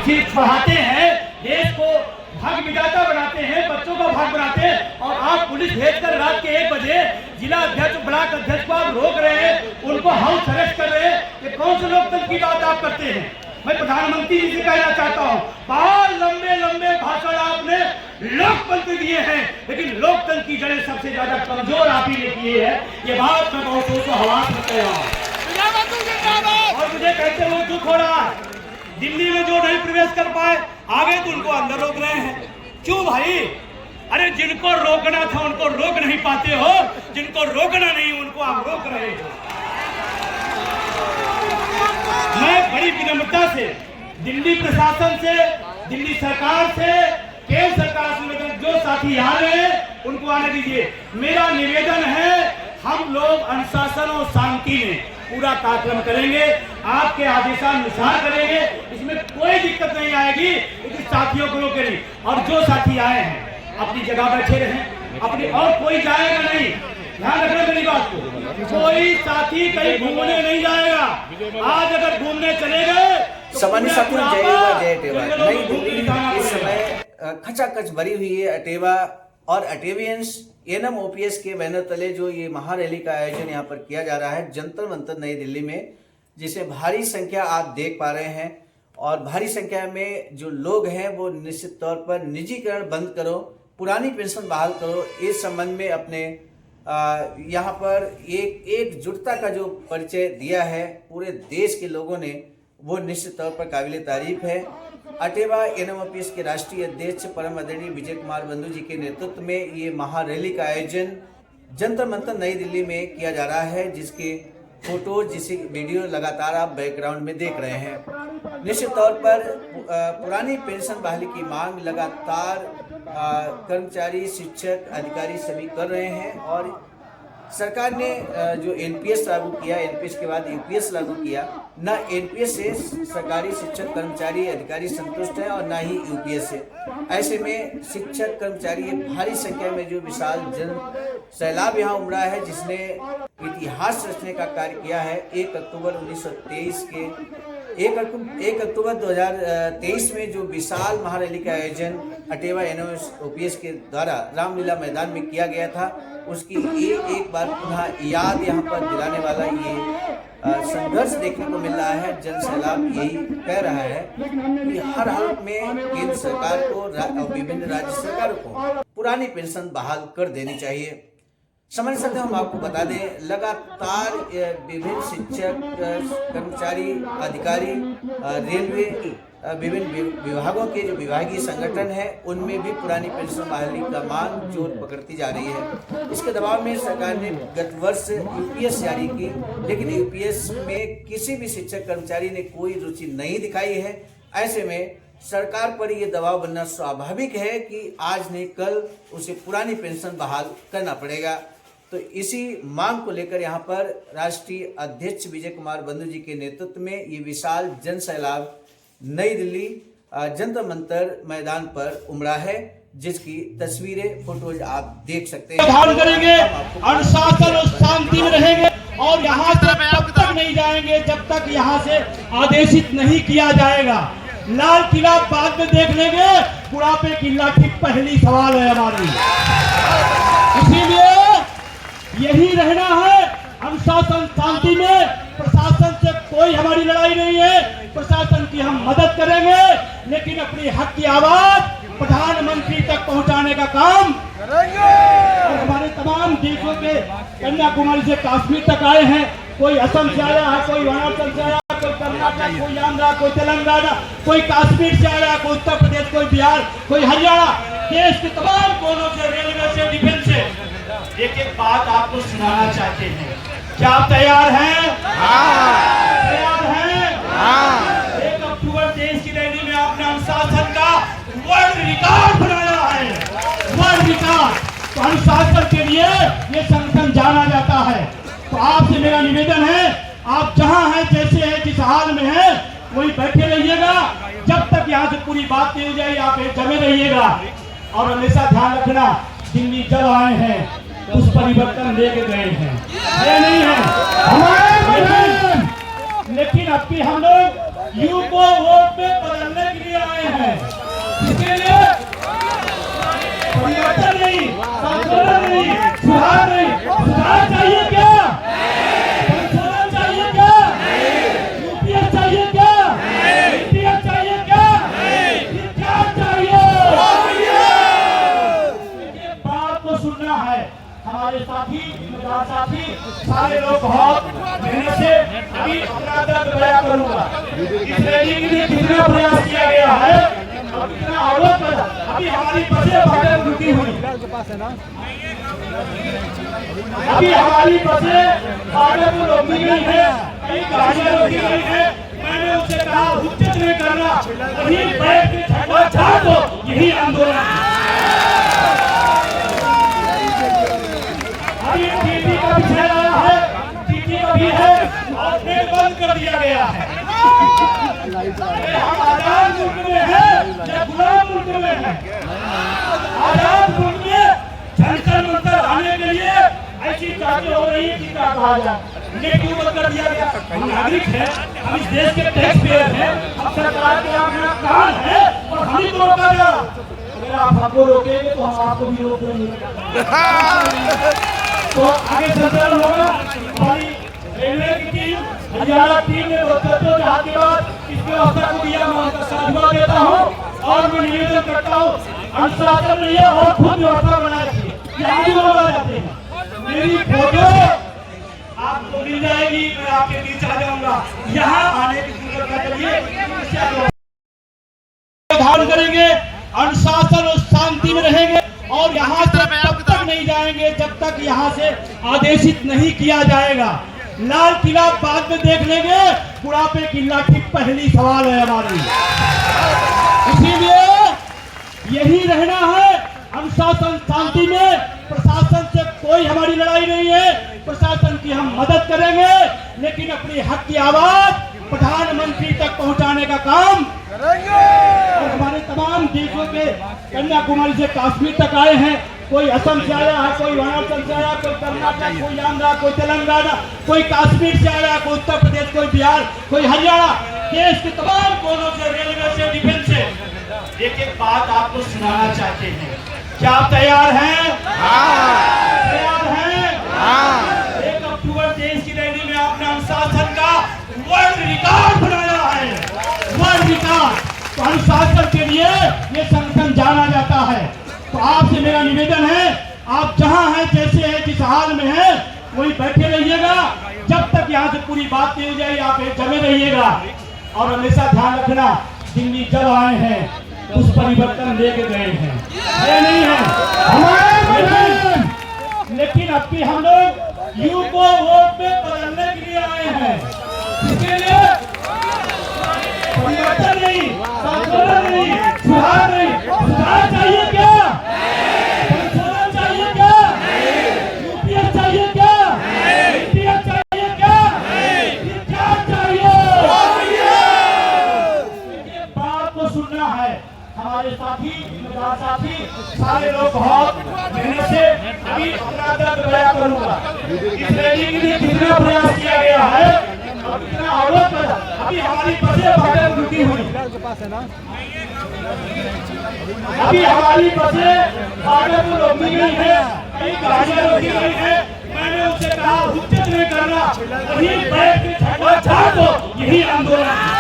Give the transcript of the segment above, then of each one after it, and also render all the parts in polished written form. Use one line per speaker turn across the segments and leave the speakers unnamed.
सिर्फ पढ़ाते हैं, देश को भाग विधाता बनाते हैं, बच्चों का भाग बनाते हैं, और आप पुलिस भेजकर रात के 1 बजे जिला अध्यक्ष ब्लॉक अध्यक्ष को आप रोक रहे हैं, उनको हाउस अरेस्ट कर रहे हैं। ये कौन से लोकतंत्र की बात आप करते हैं? मैं प्रधानमंत्री जी से कहना चाहता हूँ, बहुत लंबे लंबे भाषण आपने लोकतंत्र दिए हैं, लेकिन लोकतंत्र की जड़ें सबसे ज्यादा कमजोर आप ही ने किए हैं। ये बात मैं बहुतों को हवास करते हैं और मुझे कहते हुए दुख हो रहा है, दिल्ली में जो नहीं प्रवेश कर पाए आगे तो उनको अंदर रोक रहे हैं। क्यों भाई? अरे जिनको रोकना था उनको रोक नहीं पाते हो, जिनको रोकना नहीं उनको आप रोक रहे हो। मैं बड़ी विनम्रता से दिल्ली प्रशासन से, दिल्ली सरकार से, केंद्र सरकार से जो साथी आ रहे हैं उनको आने दीजिए। मेरा निवेदन है, हम लोग अनुशासन और शांति में पूरा कार्यक्रम करेंगे, आपके आदेशानुसार करेंगे, इसमें कोई दिक्कत नहीं आएगी, लेकिन साथियों को रोके नहीं। और जो साथी आए हैं अपनी जगह बैठे रहें, अपनी, और कोई जाएगा नहीं, ध्यान रखना मेरी बात को, कोई साथी कहीं घूमने नहीं जाएगा। आज अगर घूमने चले गए तो
सामान्य साथियों, जय अटेवा। नई दिल्ली इस समय खचाखच भरी हुई है। अटेवा और अटेवियंस एनएम ओपीएस के बैनर तले जो ये महारैली का आयोजन यहाँ पर किया जा रहा है जंतर मंतर नई दिल्ली में, जिसे भारी संख्या आप देख पा रहे हैं। और भारी संख्या में जो लोग हैं वो निश्चित तौर पर निजीकरण बंद करो, पुरानी पेंशन बहाल करो, इस संबंध में अपने यहाँ पर एकजुटता का जो परिचय दिया है पूरे देश के लोगों ने, वो निश्चित तौर पर काबिले तारीफ है। अटेवा एनएमओपीएस के राष्ट्रीय अध्यक्ष परम आदरणीय विजय कुमार बंधु जी के नेतृत्व में ये महारैली का आयोजन जंतर मंतर नई दिल्ली में किया जा रहा है, जिसके फोटो, जिसकी वीडियो लगातार आप बैकग्राउंड में देख रहे हैं। निश्चित तौर पर पुरानी पेंशन बहाली की मांग लगातार कर्मचारी, शिक्षक, अधिकारी सभी कर रहे हैं। और सरकार ने जो एनपीएस लागू किया, एनपीएस के बाद यूपीएस लागू किया, न एनपीएस से सरकारी शिक्षक, कर्मचारी, अधिकारी संतुष्ट हैं और न ही यूपीएस से। ऐसे में शिक्षक, कर्मचारी भारी संख्या में जो विशाल जन सैलाब यहाँ उमड़ा है, जिसने इतिहास रचने का कार्य किया है। 1 अक्टूबर 1923 के 1 अक्टूबर 2023 में जो विशाल महारैली का आयोजन अटेवा एनओपीएस के द्वारा रामलीला मैदान में किया गया था, उसकी एक बार पुनः याद यहाँ पर दिलाने वाला ये संघर्ष देखने को मिल रहा है। जन सैलाब यही कह रहा है कि हर हाल में केंद्र सरकार को और विभिन्न राज्य सरकारों को पुरानी पेंशन बहाल कर देनी चाहिए। समझ सकते हम आपको बता दें, लगातार विभिन्न शिक्षक, कर्मचारी, अधिकारी, रेलवे, विभिन्न विभागों के जो विभागीय संगठन है उनमें भी पुरानी पेंशन बहाली का मांग जोर पकड़ती जा रही है। इसके दबाव में सरकार ने गत वर्ष यूपीएस जारी की, लेकिन यूपीएस में किसी भी शिक्षक, कर्मचारी ने कोई रुचि नहीं दिखाई है। ऐसे में सरकार पर यह दबाव बनना स्वाभाविक है कि आज नहीं कल उसे पुरानी पेंशन बहाल करना पड़ेगा। तो इसी मांग को लेकर यहाँ पर राष्ट्रीय अध्यक्ष विजय कुमार बंधु जी के नेतृत्व में ये विशाल जन सैलाब नई दिल्ली जंतर मंतर मैदान पर उमड़ा है, जिसकी तस्वीरें, फोटोज आप देख सकते हैं।
ध्यान करेंगे, अनुशासन और शांति में रहेंगे और यहाँ से तब तक नहीं जाएंगे जब तक यहाँ से आदेशित नहीं किया जाएगा। लाल किला बाद में देख लेंगे, बुढ़ापे की लाठी पहली सवाल है हमारी। इसीलिए यही रहना है, अनुशासन शांति में। प्रशासन से कोई हमारी लड़ाई नहीं है, प्रशासन की हम मदद करेंगे, लेकिन अपनी हक की आवाज प्रधानमंत्री तक पहुंचाने का काम करेंगे। और हमारे तमाम देशों के, कन्याकुमारी से कश्मीर तक आए हैं, कोई असम से आया है, कोई अरुणाचल से आया, कोई कर्नाटक, कोई आंध्रा, कोई तेलंगाना, कोई कश्मीर से आया, कोई उत्तर प्रदेश, कोई बिहार, कोई हरियाणा, देश के तमाम कोनों से, रेलवे से, डिफेंस से एक एक बात आपको सुनाना चाहते हैं। क्या आप तैयार हैं? तैयार हैं? 1 अक्टूबर देश की रैली में आपने अनुशासन का वर्ल्ड रिकॉर्ड बनाया है, वर्ल्ड रिकॉर्ड। तो अनुशासन के लिए ये संगठन जाना जाता है। तो आपसे मेरा निवेदन है, आप जहां हैं, जैसे हैं, जिस हाल में हैं, वही बैठे रहिएगा। जब तक यहाँ से पूरी बात नहीं हो जाए, आप जमे रहिएगा। और हमेशा ध्यान रखना, दिल्ली जब आए हैं उस परिवर्तन लेके गए हैं, ये नहीं है हमारे। लेकिन अब भी हम लोग यू को वोट में बदलने के लिए कितना प्रयास किया गया है और कितना अवरोध कर, अभी हमारी बसें भागल रुकी हुई, अभी हमारी बसें भागल रोकी गई है, कई गाड़ियां रोकी गई है। मैंने उससे कहा उच्चित नहीं करना, वहीं बैठ के झंडा झाड़ दो, यही आंदोलन है। अभी टीटी का भी चल रहा है, टीटी का भी है और फिर बंद कर दिया गया है। हम आजाद मुल्क में हैं या गुलाम मुल्क में हैं? आजाद मुल्क में जंतर मंतर आने के लिए ऐसी बातें हो रही है कि क्या कहा जाए, उन्हें क्यों बंद कर दिया गया? हम नागरिक हैं, हम इस देश के टैक्स पेयर हैं, हम सरकार के अपना कान है और हम ही को रोका जा। अगर आप हमको रोकेंगे तो हम आपको भी रोक लेंगे। तो आगे संचालन होगा। हमारी रेलवे की टीम, हरियाणा टीम ने वक्तव्यों के हाथ के बाद इस व्यवस्था को दिया, मैं उनका साधुवाद देता हूँ और मैं निवेदन करता हूँ अनुशासन रहिए और खुद व्यवस्था बनाए रखिए। यहाँ भी लोग आ जाते हैं, मेरी फोटो आपको मिल जाएगी, मैं आपके बीच आ जाऊंगा। यहाँ आने की जरूरत न करिए, धारण करेंगे, अनुशासन और शांति में रहेंगे और यहाँ से तब तक नहीं जाएंगे जब तक यहाँ से आदेशित नहीं किया जाएगा। लाल किला बाद में देख लेंगे, बुढ़ापे की लाठी पहली सवाल है हमारी। इसीलिए यही रहना है, अनुशासन शांति में। प्रशासन से कोई हमारी लड़ाई नहीं है, प्रशासन की हम मदद करेंगे, लेकिन अपनी हक की आवाज प्रधानमंत्री तक पहुंचाने का काम करेंगे। और हमारे तमाम देशों के कन्याकुमारी से कश्मीर तक आए हैं, कोई असम से आया है, कोई वाराणसी से आया, कोई कर्नाटक, कोई आंध्रा, कोई तेलंगाना, कोई कश्मीर से आया, कोई उत्तर प्रदेश, कोई बिहार, कोई हरियाणा, देश के तमाम कोनों से, रेलवे से, डिफेंस से एक एक बात आपको सुनाना चाहते हैं। क्या आप तैयार हैं? तैयार हैं? 1 अक्टूबर देश की रैली में आपने अनुशासन का वर्ल्ड रिकॉर्ड बनाया है, वर्ल्ड रिकॉर्ड। तो अनुशासन के लिए ये संगठन जाना जाता है। तो आपसे मेरा निवेदन है, आप जहां हैं, जैसे हैं, जिस हाल में हैं, वही बैठे रहिएगा जब तक यहाँ से पूरी बात नहीं हो जाए। आप एक जमे रहिएगा और हमेशा ध्यान रखना, दिल्ली जब आए हैं उस परिवर्तन लेके गए हैं, ये नहीं है हमारे, लेकिन अब भी हम लोग यू को वोट पे बदलने के लिए आए हैं। इसके लिए परिवर्तन नहीं, संशोधन नहीं, सुधार नहीं। सुधार चाहिए क्या? संशोधन चाहिए क्या? यूपीएस चाहिए क्या? यूपीएस चाहिए क्या? क्या चाहिए? ये बात को सुनना है। हमारे साथी, जिम्मेदार साथी, सारे लोग बहुत मेहनत से, अभी अपना दर्द बयां करूंगा। इस रैली के लिए कितना प्रयास किया गया है और कितना अवरोध कर, अभी हमारी बसें भागल रुकी हुई, अभी हमारी बसें भागल रोकी गई है, कई गाड़ियां रोकी गई है। मैंने उससे कहा उच्चित नहीं करना, वहीं बैठ के झंडा झाड़ दो, यही आंदोलन है।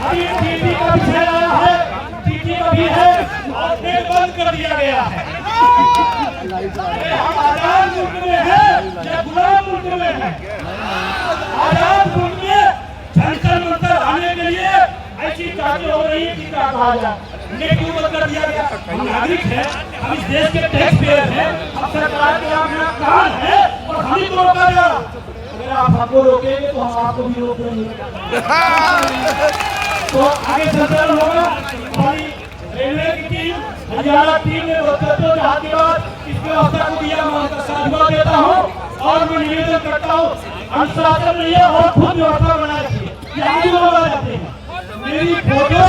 अभी टीटी का भी चल रहा है, टीटी का भी है और फिर बंद कर दिया गया है। हम आजाद मुल्क में हैं या गुलाम मुल्क में हैं? आजाद मुल्क में जंतर मंतर आने के लिए ऐसी बातें हो रही है कि क्या कहा जाए, उन्हें क्यों बंद कर दिया गया? हम नागरिक हैं, हम इस देश के टैक्स पेयर हैं, हम सरकार के अपना कान है और हम ही को रोका जा। अगर आप हमको रोकेंगे तो हम आपको भी रोक लेंगे। तो आगे संचालन होगा। हमारी रेलवे की टीम, हरियाणा टीम ने वक्तव्यों के हाथ के बाद इस व्यवस्था को दिया, मैं उनका साधुवाद देता हूँ और मैं निवेदन करता हूँ अनुशासन रहिए और खुद व्यवस्था बनाए रखिए। यहाँ भी लोग आ जाते हैं, मेरी फोटो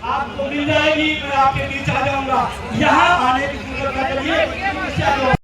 आपको मिल जाएगी, मैं आपके बीच आ जाऊंगा। यहाँ आने की जरूरत न करिए।